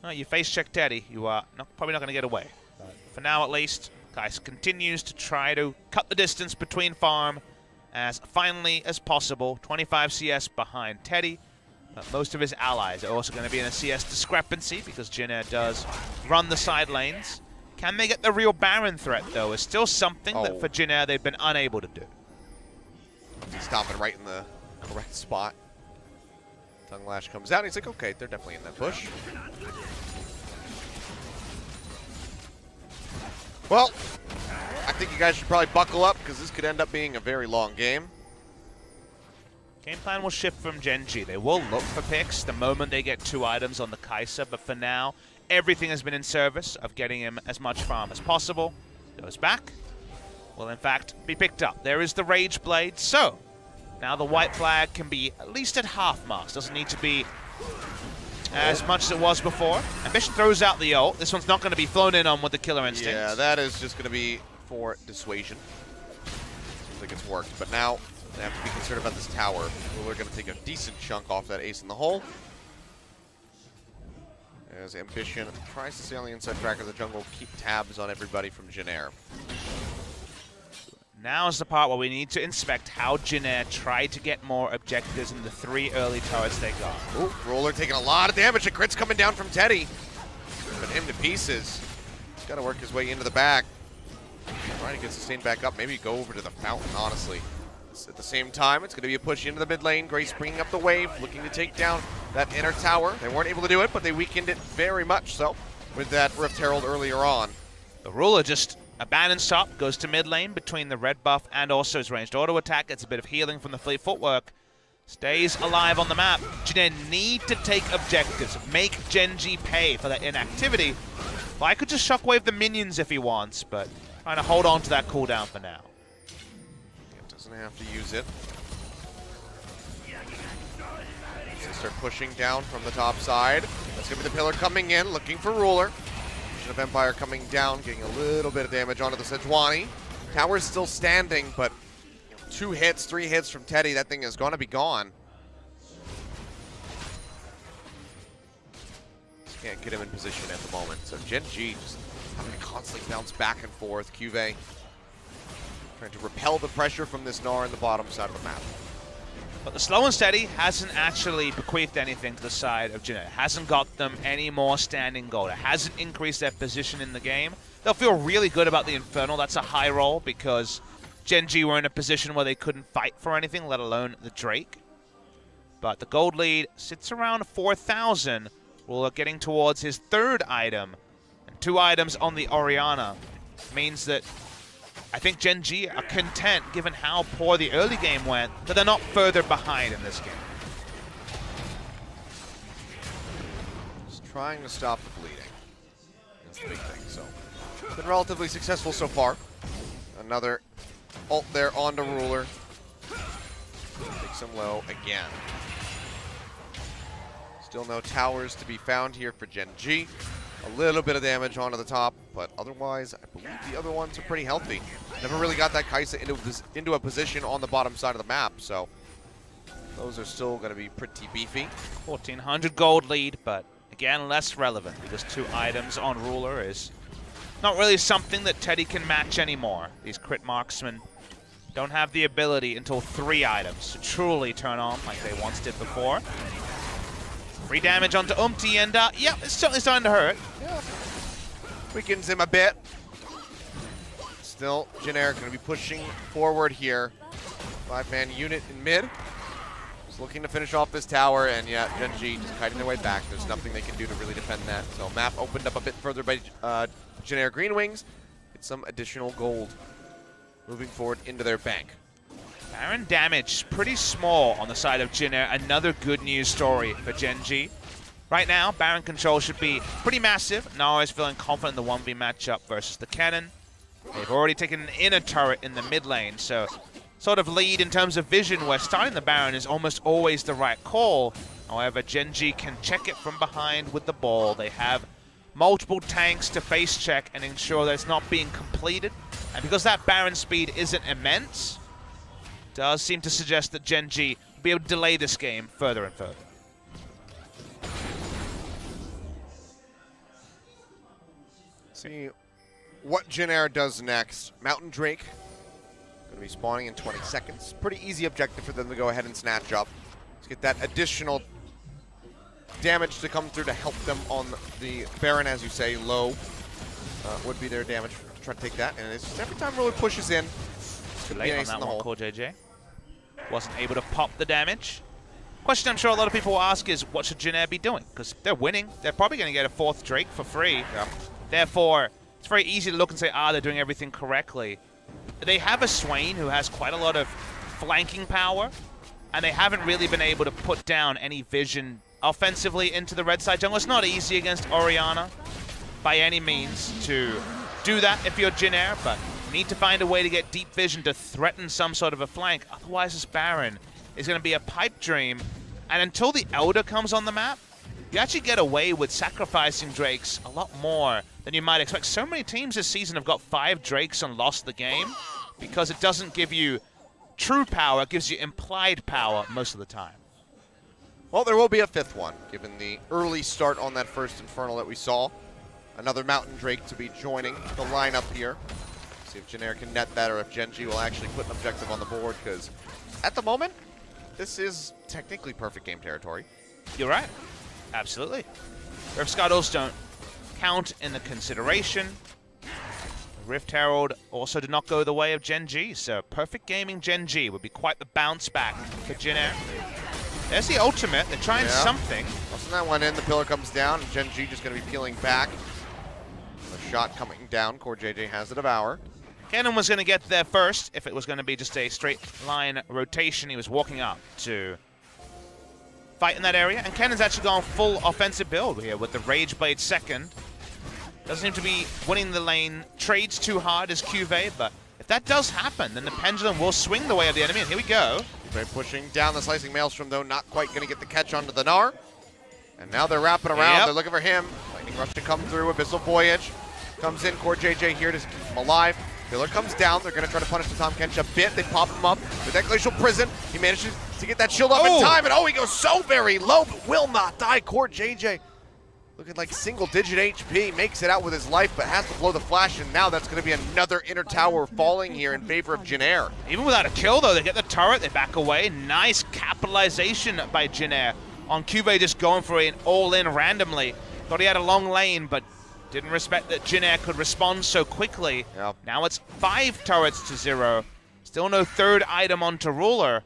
Well, you face check Teddy, you are probably not going to get away. But for now at least, Kai'Sa continues to try to cut the distance between farm as finally as possible. 25 CS behind Teddy. But most of his allies are also going to be in a CS discrepancy because Jin Air does run the side lanes. Can they get the real Baron threat, though, is still something that for Jin Air they've been unable to do. He's stopping right in the correct spot. Tongue Lash comes out, and he's like, okay, they're definitely in that bush. Well, I think you guys should probably buckle up because this could end up being a very long game. Game plan will shift from Gen.G. They will look for picks the moment they get 2 items on the Kai'Sa, but for now, everything has been in service of getting him as much farm as possible. Goes back. Will, in fact, be picked up. There is the Rage Blade, so now the white flag can be at least at half mast. Doesn't need to be as much as it was before. Ambition throws out the ult. This one's not going to be flown in on with the Killer Instinct. Yeah, that is just going to be for dissuasion. Seems like it's worked, but now they have to be concerned about this tower. We're going to take a decent chunk off that ace in the hole. As Ambition tries to stay on the inside track of the jungle, keep tabs on everybody from Jin Air. Now is the part where we need to inspect how Jin Air tried to get more objectives in the 3 early turrets they got. Ooh, Roller taking a lot of damage. The crit's coming down from Teddy. But him to pieces. He's got to work his way into the back. Trying to get sustained back up. Maybe go over to the fountain, honestly. At the same time, it's going to be a push into the mid lane. Grace bringing up the wave, looking to take down that inner tower. They weren't able to do it, but they weakened it very much so with that Rift Herald earlier on. The Ruler just abandons top, goes to mid lane between the red buff and also his ranged auto attack. Gets a bit of healing from the fleet footwork. Stays alive on the map. Jin Air need to take objectives. Make Gen.G pay for that inactivity. Well, I could just shockwave the minions if he wants, but trying to hold on to that cooldown for now. Doesn't have to use it. They start pushing down from the top side. That's going to be the Pillar coming in, looking for Ruler. Vision of Empire coming down, getting a little bit of damage onto the Sejuani. Tower's still standing, but 2 hits, 3 hits from Teddy, that thing is going to be gone. Just can't get him in position at the moment. So Gen G just having to constantly bounce back and forth. Cuvée trying to repel the pressure from this Gnar on the bottom side of the map. But the slow and steady hasn't actually bequeathed anything to the side of Jin Air. It hasn't got them any more standing gold. It hasn't increased their position in the game. They'll feel really good about the Infernal. That's a high roll because Gen G were in a position where they couldn't fight for anything, let alone the Drake. But the gold lead sits around 4,000. We're getting towards his 3rd item. And 2 items on the Orianna means that I think Gen G are content, given how poor the early game went, that they're not further behind in this game. Just trying to stop the bleeding. That's the big thing. So, been relatively successful so far. Another ult there onto Ruler. Takes him low again. Still no towers to be found here for Gen G. A little bit of damage onto the top, but otherwise, I believe the other ones are pretty healthy. Never really got that Kai'Sa into a position on the bottom side of the map, so those are still going to be pretty beefy. 1,400 gold lead, but again, less relevant because 2 items on Ruler is not really something that Teddy can match anymore. These crit marksmen don't have the ability until 3 items to truly turn on like they once did before. Free damage onto Umti, and yeah, it's certainly starting to hurt. Yeah. Weakens him a bit. Still, Jin Air going to be pushing forward here. 5-man unit in mid. Just looking to finish off this tower, and yeah, Gen G just kiting their way back. There's nothing they can do to really defend that. So map opened up a bit further by Jin Air GreenWings. Get some additional gold moving forward into their bank. Baron damage pretty small on the side of Jin Air. Another good news story for Gen G. Right now, Baron control should be pretty massive. Gnar is feeling confident in the 1v matchup versus the cannon. They've already taken an inner turret in the mid lane, so sort of lead in terms of vision where starting the Baron is almost always the right call. However, Gen G can check it from behind with the ball. They have multiple tanks to face check and ensure that it's not being completed. And because that Baron speed isn't immense, does seem to suggest that Gen G will be able to delay this game further and further. See what Jin Air does next. Mountain Drake going to be spawning in 20 seconds. Pretty easy objective for them to go ahead and snatch up. Let's get that additional damage to come through to help them on the Baron, as you say, low. Would be their damage to try to take that. And it's just every time Ruler pushes in, Too late on that one, CoreJJ. Wasn't able to pop the damage. Question I'm sure a lot of people will ask is, what should Jin Air be doing? Because they're winning. They're probably going to get a 4th Drake for free. Yep. Therefore, it's very easy to look and say, they're doing everything correctly. They have a Swain who has quite a lot of flanking power, and they haven't really been able to put down any vision offensively into the red side jungle. It's not easy against Orianna by any means to do that if you're Jin Air, but you need to find a way to get deep vision to threaten some sort of a flank. Otherwise, this Baron is going to be a pipe dream. And until the Elder comes on the map, you actually get away with sacrificing Drakes a lot more than you might expect. So many teams this season have got 5 Drakes and lost the game because it doesn't give you true power, it gives you implied power most of the time. Well, there will be a 5th one, given the early start on that first Infernal that we saw. Another Mountain Drake to be joining the lineup here. See if Jin Air can net that or if Gen G will actually put an objective on the board, because at the moment, this is technically perfect game territory. You're right. Absolutely. Rift Scuttles don't count in the consideration. Rift Herald also did not go the way of Gen G, so perfect gaming Gen G would be quite the bounce back for Jin Air. There's the ultimate. They're trying something. Wasn't that one in? The pillar comes down, and Gen G just going to be peeling back. The shot coming down. CoreJJ has the Devour. Cannon was going to get there first if it was going to be just a straight line rotation. He was walking up to fight in that area, and Cannon's actually gone full offensive build here with the Rage Blade second. Doesn't seem to be winning the lane. Trades too hard as Cuvée, but if that does happen, then the pendulum will swing the way of the enemy, and here we go. Cuvée pushing down the Slicing Maelstrom, though, not quite going to get the catch onto the Gnar. And now they're wrapping around. Yep. They're looking for him. Lightning Rush to come through. Abyssal Voyage comes in. CoreJJ here to keep him alive. Pillar comes down. They're going to try to punish the Tahm Kench a bit. They pop him up with that Glacial Prison. He manages to get that shield off in time, and he goes so very low, but will not die. Core JJ looking like single-digit HP, makes it out with his life, but has to blow the flash, and now that's going to be another inner tower falling here in favor of Jin-Air. Even without a kill, though, they get the turret, they back away. Nice capitalization by Jin-Air on Cuvée, just going for an all-in randomly. Thought he had a long lane, but didn't respect that Jin-Air could respond so quickly. Yep. Now it's 5 turrets to 0. Still no third item onto Ruler.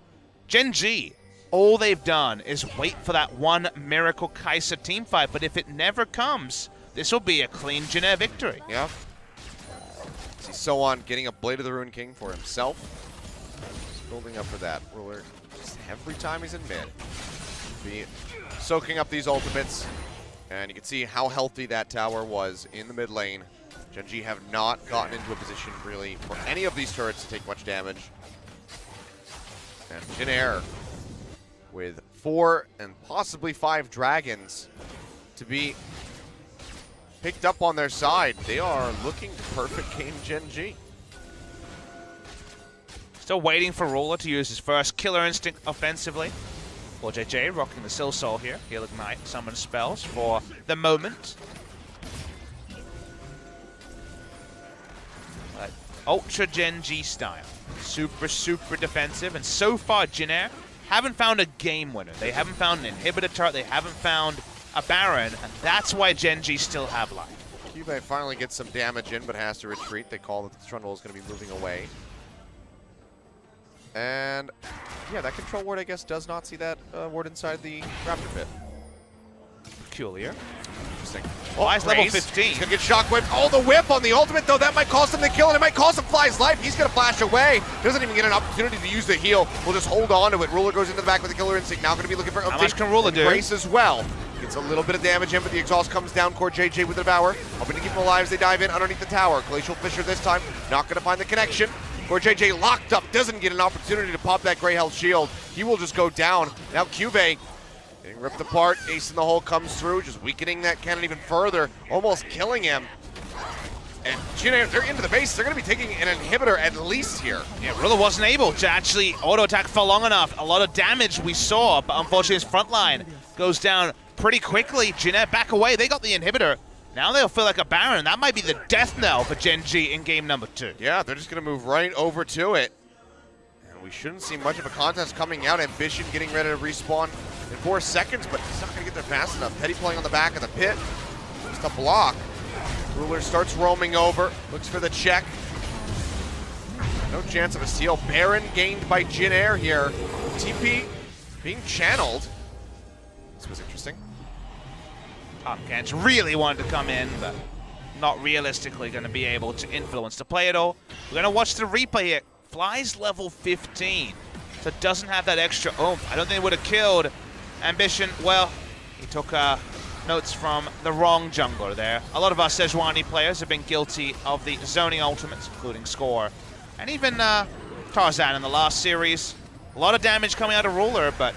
Gen G, all they've done is wait for that one Miracle Kai'Sa teamfight, but if it never comes, this will be a clean Jin-Air victory. Yeah. See Soan getting a Blade of the Ruined King for himself. Just building up for that. Ruler, just every time he's in mid, be soaking up these ultimates. And you can see how healthy that tower was in the mid lane. Gen G have not gotten into a position really for any of these turrets to take much damage. And Jin-Air with 4 and possibly 5 dragons to be picked up on their side. They are looking to perfect game Gen G. Still waiting for Ruler to use his first Killer Instinct offensively. Or JJ rocking the Still Soul here. He'll ignite, summon spells for the moment. But Ultra Gen G style. Super, super defensive. And so far, Jin-Air haven't found a game winner. They haven't found an inhibitor turret. They haven't found a Baron. And that's why Gen G still have life. Cuvée finally gets some damage in, but has to retreat. They call that the Trundle is going to be moving away. And yeah, that control ward, I guess, does not see that ward inside the Raptor pit. Peculiar. Interesting. Fly's level Grace, 15. He's going to get shockwave. Oh, the whip on the ultimate, though. That might cost him the kill, and it might cost him Fly's life. He's going to flash away. Doesn't even get an opportunity to use the heal. We'll just hold on to it. Ruler goes into the back with the Killer Instinct. Now going to be looking for How much can Ruler do? Grace as well. Gets a little bit of damage in, but the exhaust comes down. Core JJ with the Devour. Hoping to keep him alive as they dive in underneath the tower. Glacial Fissure this time. Not going to find the connection. Core JJ locked up, doesn't get an opportunity to pop that Grey Hell shield. He will just go down. Now Cuvée getting ripped apart. Ace in the hole comes through, just weakening that cannon even further, almost killing him. And Jin-Air, they're into the base. They're going to be taking an inhibitor at least here. Yeah, Ruler wasn't able to actually auto-attack for long enough. A lot of damage we saw, but unfortunately his front line goes down pretty quickly. Jin-Air back away. They got the inhibitor. Now they'll feel like a Baron. That might be the death knell for Gen G in game number 2. Yeah, they're just going to move right over to it. And we shouldn't see much of a contest coming out. Ambition getting ready to respawn in 4 seconds, but he's not going to get there fast enough. Petty playing on the back of the pit. Just a block. Ruler starts roaming over. Looks for the check. No chance of a steal. Baron gained by Jin-Air here. TP being channeled. This was interesting. Tahm Kench really wanted to come in, but not realistically going to be able to influence the play at all. We're going to watch the replay here. Fly's level 15, so doesn't have that extra oomph. I don't think it would have killed Ambition. Well, he took notes from the wrong jungler there. A lot of our Sejuani players have been guilty of the zoning ultimates, including Score, and even Tarzan in the last series. A lot of damage coming out of Ruler, but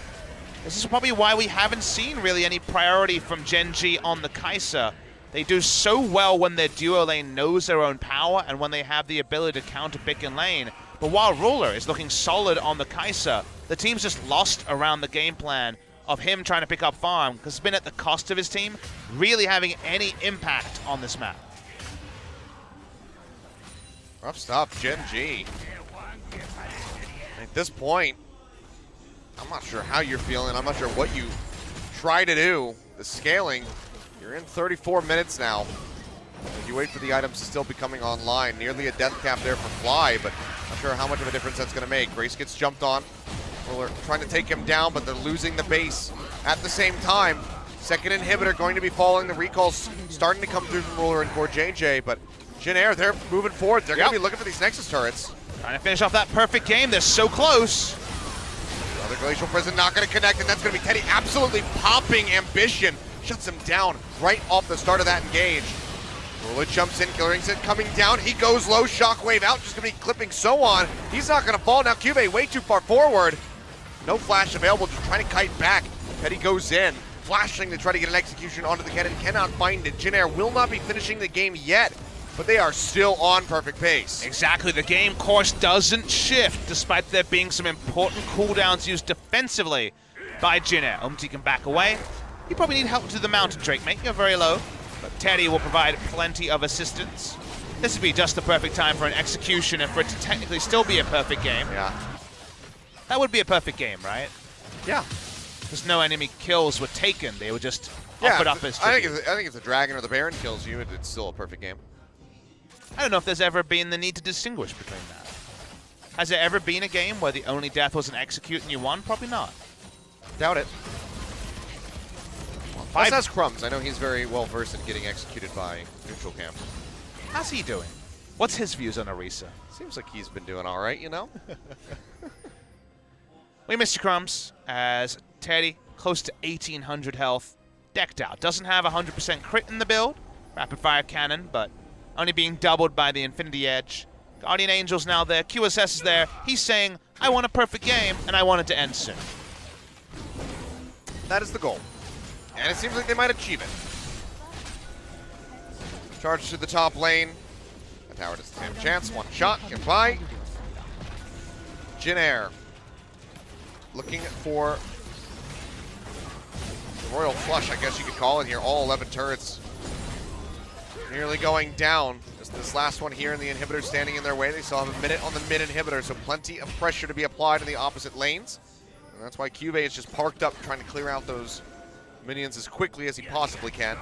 this is probably why we haven't seen really any priority from Gen G on the Kai'Sa. They do so well when their duo lane knows their own power and when they have the ability to counter pick and lane. But while Ruler is looking solid on the Kai'Sa, the team's just lost around the game plan of him trying to pick up farm, because it's been at the cost of his team really having any impact on this map. Rough stuff, Gen G. At this point, I'm not sure how you're feeling. I'm not sure what you try to do. The scaling, you're in 34 minutes now. As you wait for the items to still be coming online. Nearly a death cap there for Fly, but not sure how much of a difference that's going to make. Grace gets jumped on. Ruler trying to take him down, but they're losing the base at the same time. Second inhibitor going to be falling. The recall's starting to come through from Ruler and Core JJ, but Jin-Air, they're moving forward. They're going to be looking for these Nexus turrets. Trying to finish off that perfect game. They're so close. Another Glacial Prison not going to connect, and that's going to be Teddy absolutely popping Ambition. Shuts him down right off the start of that engage. Ruler jumps in, Killer Instinct coming down. He goes low, Shockwave out, just going to be clipping Soan. He's not going to fall. Now Cuvée way too far forward. No flash available, just trying to kite back. Petty goes in, flashing to try to get an execution onto the cannon, cannot find it. Jin-Air will not be finishing the game yet. but they are still on perfect pace. Exactly, the game course doesn't shift despite there being some important cooldowns used defensively by Jin Air. Umti can back away. You probably need help to the mountain, Drake, mate. You're very low, but Teddy will provide plenty of assistance. This would be just the perfect time for an execution and for it to technically still be a perfect game. Yeah. That would be a perfect game, right? Yeah. Because no enemy kills were taken. They were just offered up as I tribute. think if the Dragon or the Baron kills you, it's still a perfect game. I don't know if there's ever been the need to distinguish between that. Has there ever been a game where the only death was an execute and you won? Probably not. Doubt it. Plus that's Crumbs. I know he's very well versed in getting executed by neutral camp. How's he doing? What's his views on Orisa? Seems like he's been doing all right, you know? We missed your Crumbs as Teddy, close to 1,800 health, decked out. Doesn't have 100% crit in the build. Rapid fire cannon, but only being doubled by the Infinity Edge. Guardian Angel's now there. QSS is there. He's saying, I want a perfect game, and I want it to end soon. That is the goal. And it seems like they might achieve it. Charge to the top lane. The tower doesn't stand a chance. One shot, get by. Jin Air looking for the Royal Flush, I guess you could call it here. All 11 turrets nearly going down. Just this last one here, and the inhibitor standing in their way. They still have a minute on the mid inhibitor, so plenty of pressure to be applied in the opposite lanes. And that's why Cube is just parked up trying to clear out those minions as quickly as he possibly can.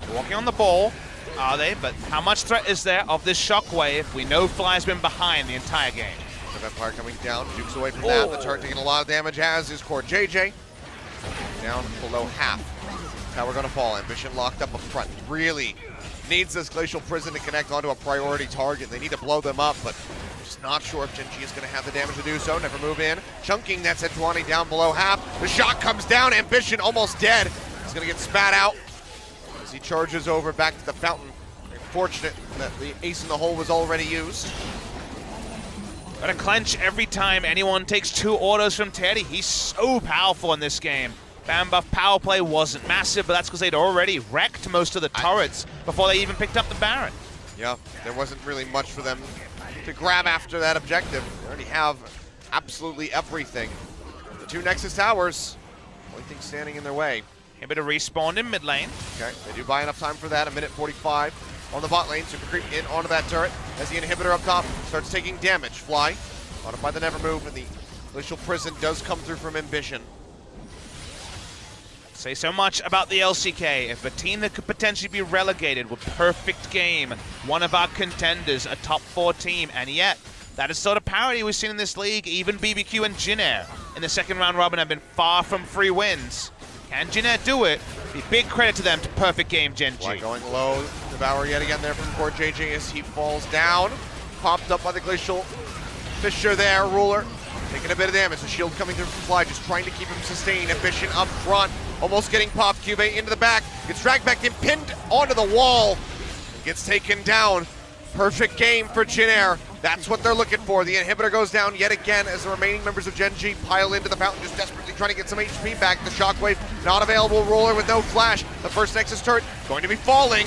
They're walking on the ball, are they? But how much threat is there of this shockwave? We know Fly's been behind the entire game. The Vampire coming down, Jukes away from that. The turret taking a lot of damage, as is Core JJ. Down below half. That's how we're going to fall. Ambition locked up up front. Really needs this Glacial Prison to connect onto a priority target. They need to blow them up, but just not sure if Gen G is going to have the damage to do so. Never move in. Chunking that Sejuani down below half. The shot comes down. Ambition almost dead. He's going to get spat out as he charges over back to the fountain. Very fortunate that the ace in the hole was already used. Gotta clench every time anyone takes 2 orders from Teddy. He's so powerful in this game. Ban buff power play wasn't massive, but that's because they'd already wrecked most of the turrets before they even picked up the Baron. Yeah, there wasn't really much for them to grab after that objective. They already have absolutely everything. The 2 Nexus towers, only thing standing in their way. A bit of respawn in mid lane. Okay, they do buy enough time for that. A minute 45 on the bot lane. Super creep in onto that turret as the inhibitor up top starts taking damage. Fly, caught up by the Never Move, and the Glacial Prison does come through from Ambition. Say so much about the LCK. If a team that could potentially be relegated with perfect game, one of our contenders, a top 4 team, and yet that is sort of parity we've seen in this league. Even BBQ and Jin Air in the second round robin have been far from free wins. Can Jin Air do it? Be big credit to them to perfect game Gen G. Fly going low. Devour yet again there from Core JJ as he falls down. Popped up by the Glacial Fissure there. Ruler taking a bit of damage. The shield coming through from Fly, just trying to keep him sustained. Ambition up front. Almost getting popped. Cube into the back. Gets dragged back and pinned onto the wall. Gets taken down. Perfect game for Jin Air. That's what they're looking for. The inhibitor goes down yet again as the remaining members of Gen G pile into the fountain, just desperately trying to get some HP back. The shockwave not available. Roller with no flash. The first Nexus turret going to be falling.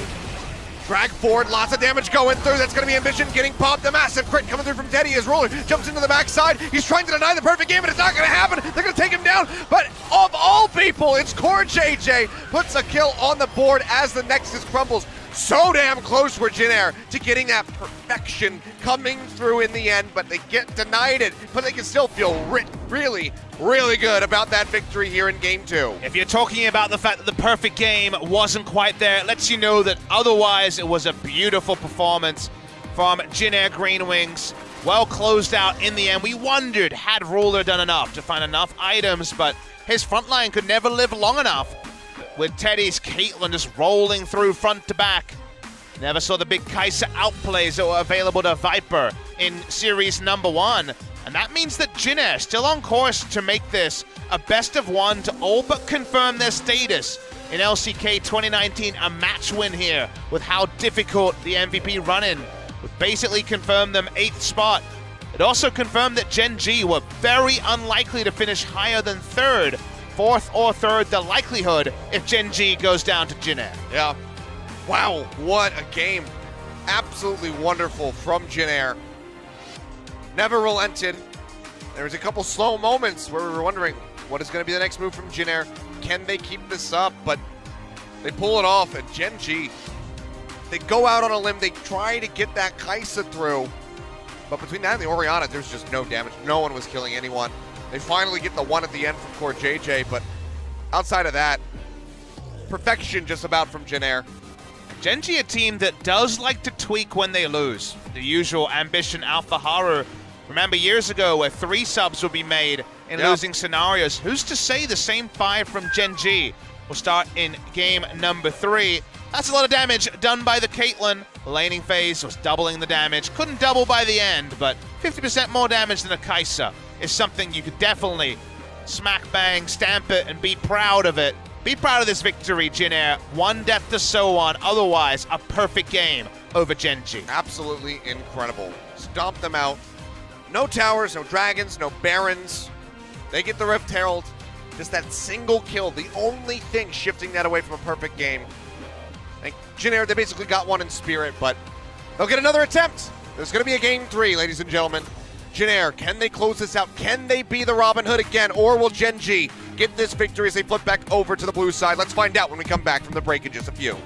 Drag forward, lots of damage going through. That's going to be Ambition getting popped. The massive crit coming through from Teddy as Roller jumps into the backside. He's trying to deny the perfect game, but it's not going to happen. They're going to take him down. But of all people, it's Core JJ puts a kill on the board as the Nexus crumbles. So damn close were Jin Air to getting that perfection coming through in the end, but they get denied it. But they can still feel really, really good about that victory here in Game 2. If you're talking about the fact that the perfect game wasn't quite there, it lets you know that otherwise it was a beautiful performance from Jin Air GreenWings. Well closed out in the end. We wondered, had Ruler done enough to find enough items, but his front line could never live long enough. With Teddy's Caitlyn just rolling through front to back. Never saw the big Kai'Sa outplays that were available to Viper in series number 1. And that means that Jin Air still on course to make this a best of 1 to all but confirm their status in LCK 2019. A match win here with how difficult the MVP run-in would basically confirm them 8th spot. It also confirmed that Gen G were very unlikely to finish higher than 3rd. 4th or 3rd, the likelihood if Gen G goes down to Jin Air. Yeah. Wow, what a game. Absolutely wonderful from Jin Air. Never relented. There was a couple slow moments where we were wondering what is going to be the next move from Jin Air. Can they keep this up? But they pull it off, and Gen G, they go out on a limb. They try to get that Kaisa through. But between that and the Orianna, there's just no damage. No one was killing anyone. They finally get the one at the end from Core JJ, but outside of that, perfection just about from Jin Air. Gen G, a team that does like to tweak when they lose. The usual ambition Alpha Haru. Remember years ago where 3 subs would be made in losing scenarios. Who's to say the same 5 from Gen G will start in game number 3? That's a lot of damage done by the Caitlyn. The laning phase was doubling the damage. Couldn't double by the end, but 50% more damage than a Kaisa is something you could definitely smack bang, stamp it, and be proud of it. Be proud of this victory, Jin Air. 1 death to so on. Otherwise, a perfect game over Gen G. Absolutely incredible. Stomp them out. No towers, no dragons, no barons. They get the Rift Herald. Just that single kill, the only thing shifting that away from a perfect game. And Jin Air, they basically got one in spirit, but they'll get another attempt. There's going to be a game 3, ladies and gentlemen. Jin Air, can they close this out? Can they be the Robin Hood again? Or will Gen G get this victory as they flip back over to the blue side? Let's find out when we come back from the break in just a few.